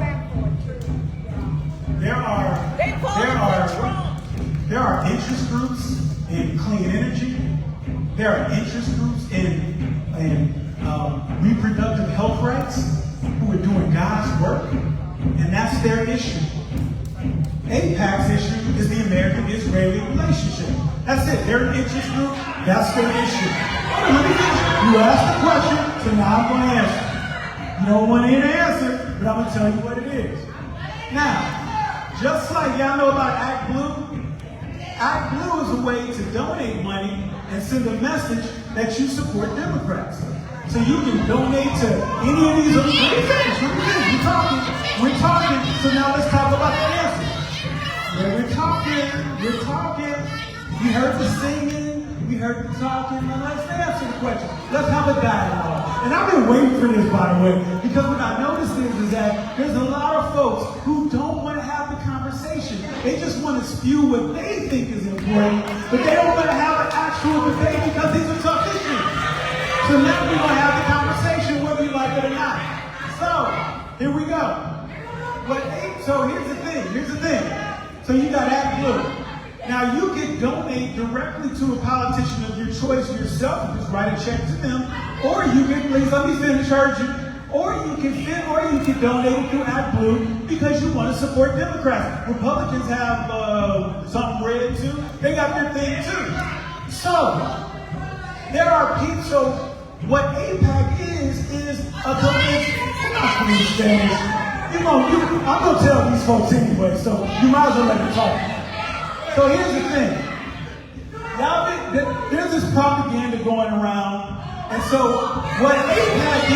There are interest groups in clean energy. There are interest groups in reproductive health rights who are doing God's work, and that's their issue. AIPAC's issue is the American-Israeli relationship. That's it. They're an interest group. That's their issue. Let me finish. You asked the question, so now I'm going to answer. You don't want to hear the answer, but I'm going to tell you what it is. Now, just like y'all know about Act Blue, Act Blue is a way to donate money and send a message that you support Democrats. So you can donate to any of these. Let me finish. We're talking. So now let's talk about the answer. We're talking. We heard the singing, we heard the talking. Now let's answer the question. Let's have a dialogue. And I've been waiting for this, by the way, because what I noticed is that there's a lot of folks who don't want to have the conversation. They just want to spew what they think is important, but they don't want to have an actual debate because these are tough issues. So now we're going to have the conversation whether you like it or not. So, here we go. So here's the thing. So you got Act Blue. Now you can donate directly to a politician of your choice yourself. Just write a check to them, or you can, please let me finish, heard you. Or you can donate it through Act Blue because you want to support Democrats. Republicans have something red too. They got their thing too. So there are people. So what AIPAC is a donation. I'm gonna tell these folks anyway, so you might as well let them talk. So here's the thing. There's this propaganda going around, and so what AIPAC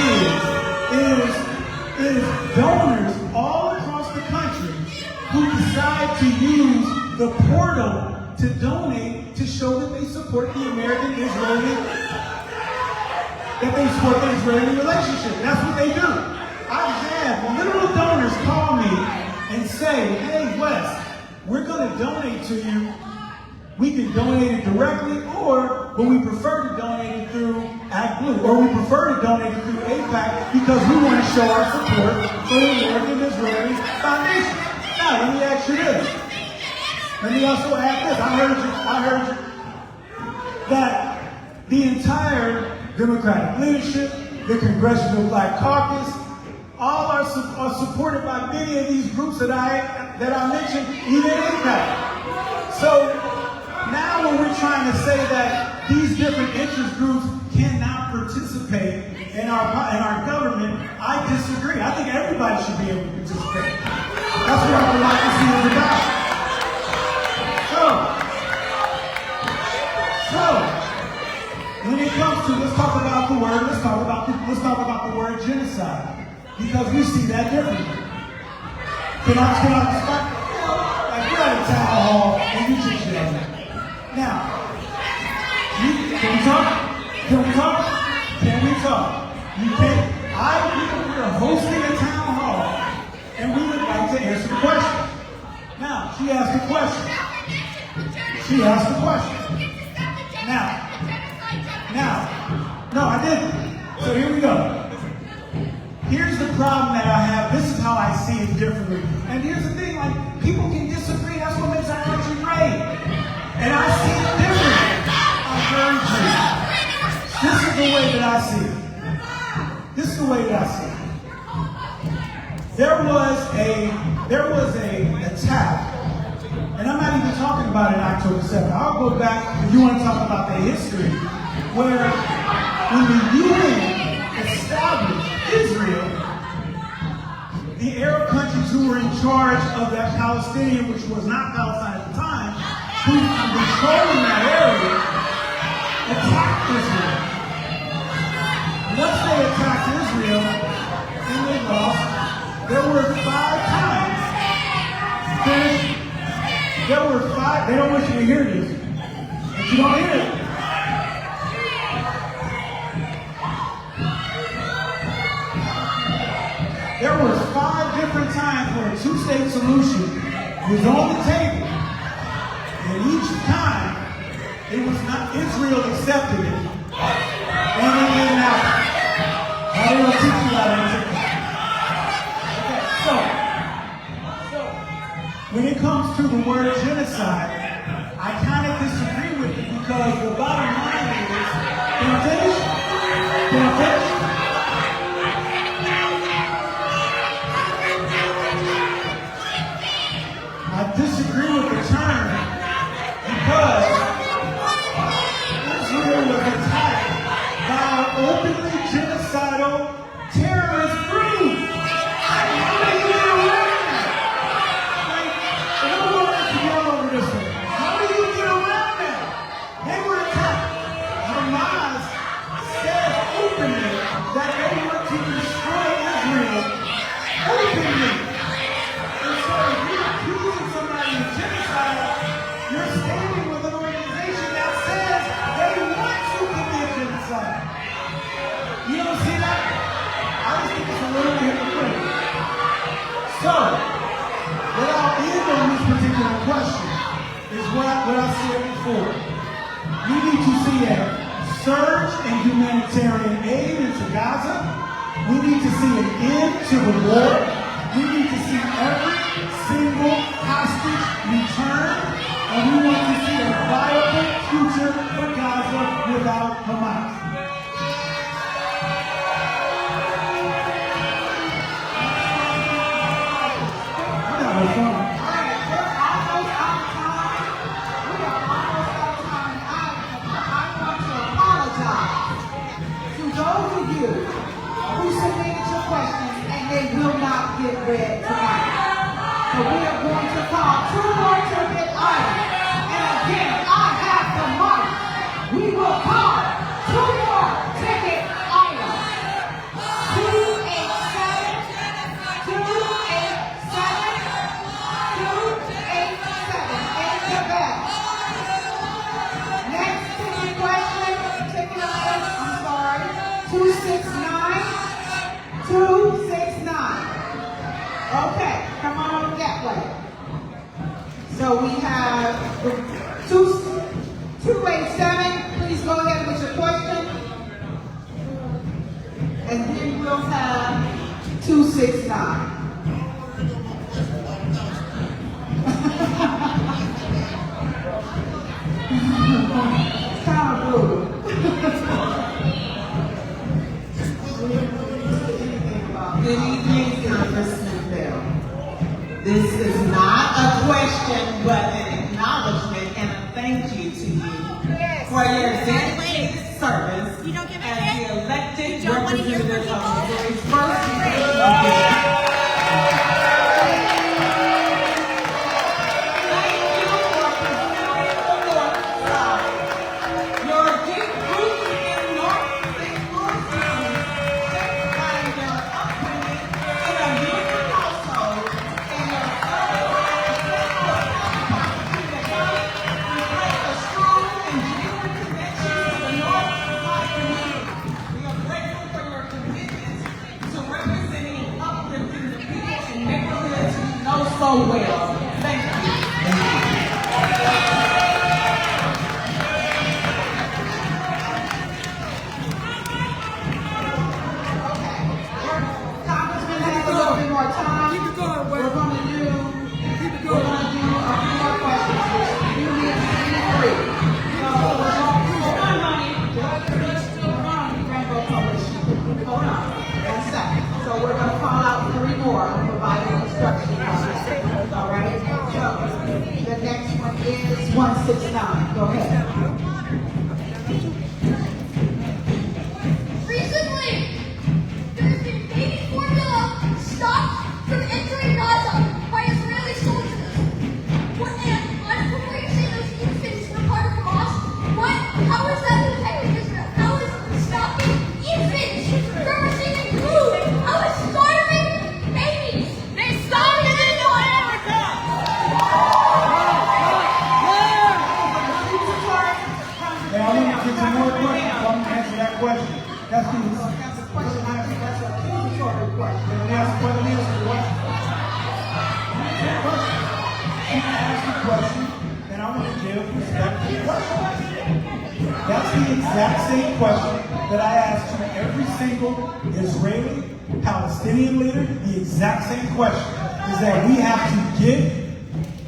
is donors all across the country who decide to use the portal to donate to show that they support the American-Israeli, relationship. That's what they do. I've had literal donors call me and say, hey, Wes, we're going to donate to you. We can donate it directly, or would we prefer to donate it through act blue, or we prefer to donate it through AIPAC because we want to show our support for the American Israeli Foundation. Now, let me ask you this. Let me also add this. I heard you that the entire Democratic leadership, the Congressional Black Caucus, all are supported by many of these groups that I mentioned, even AIPAC. So now when we're trying to say that these different interest groups cannot participate in our government, I disagree. I think everybody should be able to participate. That's what our democracy is about. So when it comes to, let's talk about the word genocide, because we see that differently. Can I start? Like, we're at a town hall and you just yell. Now, can we talk? Can we talk? Can we talk? You can't. We're hosting a town hall, and we would like to answer the question. Now, she asked a question. No, I didn't. So here we go. Here's the problem that I have. This is how I see it differently. And here's the thing, like, people can disagree. That's what makes our country great. And I see it differently. I'm very true. This is the way that I see it. There was a attack, and I'm not even talking about it October 7th. I'll go back, if you want to talk about the history, where when the UN established Israel, the Arab countries who were in charge of that Palestinian, which was not Palestine at the time, who were controlling that area, attacked Israel. Once they attacked Israel, and they lost, there were 5 times. They don't want you to hear this, but you don't hear it. There were 5 different times where a 2-state solution was on the table, and each time it was not Israel accepted it, and it didn't happen. I don't want to teach you how to take it. So when it comes to the word genocide, I kind of disagree with it because the bottom line is, can I finish? I disagree with the term because Israel was attacked by an openly genocidal terrorist group. How do you get around that? Like, I don't want to yell over this one. How do you get around that? They were attacked. Hamas said openly that they want to destroy Israel openly. And so if you're accusing somebody of genocide, you're standing with an organization that says they want to commit genocide. You don't see that? I just think it's a little hypocritical. So, what I'll end on this particular question is what I said before. We need to see a surge in humanitarian aid into Gaza. We need to see an end to the war. We need to see every single hostage returned. And we want to see a viable future for Gaza without Hamas. Get read tonight. So we are going to call 2 more ticket items. And again, I have the mic. We will call 2 more ticket items. 287, 287, and the bell. Next ticket question, ticket item, I'm sorry, 269, 269. Okay, come on that way. 169. It's kind of brutal. Good evening, Congressman Bell. This is not a question, but an acknowledgement and a thank you to you for your dedicated service as the elected representative of Missouri's first so well. Thank you. Congressman has a little bit more time. Keep it going, we're going to do a few more questions. You need three. So we're going Rainbow Coalition. Hold on. One second. So we're going to call out three more and provide instructions. All right. So the next one is 169. Go ahead. Recently, there's been baby formula stopped from entering Gaza by Israeli soldiers. And before you say those infants were part of Hamas, how is that protecting Israel? How is stopping infants from receiving food? How is starving babies? They starved in America! Hey, I want to get some more questions. I want to answer that question. That's the That's a question. That's a accusatory question. Ask the question, and I want to give respect to the question. That's the exact same question that I asked to every single Israeli, Palestinian leader. The exact same question is that we have to get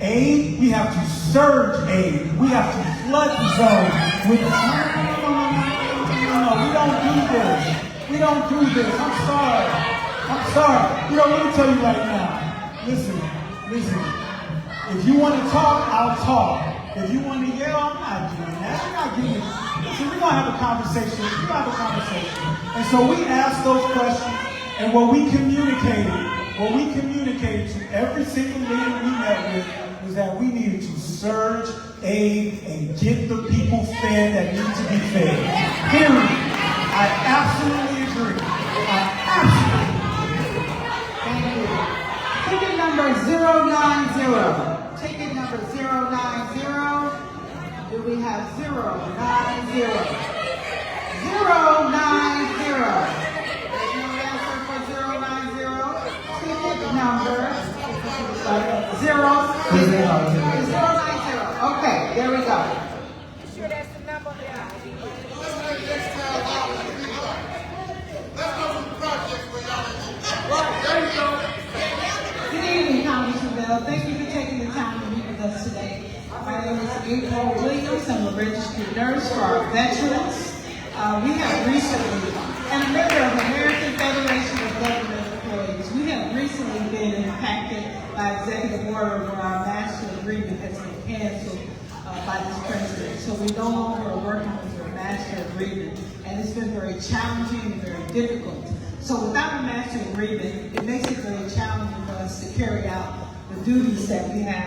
aid, we have to surge aid, we have to flood the zone with no, we don't do this. We don't do this. I'm sorry. You know, let me tell you right now. Listen. If you want to talk, I'll talk. If you want to yell, I'm not doing that. You're not getting it. Listen, we're going to have a conversation. And so we asked those questions, and what we communicated to every single leader we met with was that we needed to surge aid and get the people fed that need to be fed. Period. I absolutely agree. Thank you. Ticket number 090. Ticket number 090. Do we have 090? 090. There's no answer for 090. Ticket number 090. Okay, there we go. Sure, that's the number. Good evening, Congressman Bell. Thank you for taking the time to meet with us today. My name is April Williams. I'm a registered nurse for our veterans. We have recently, and a member of the American Federation of Government Employees, we have recently been impacted by executive order where our master agreement has been canceled by this president. So we no longer are working with our master agreement, and it's been very challenging and very difficult. So without a master agreement, it makes it very challenging for us to carry out the duties that we have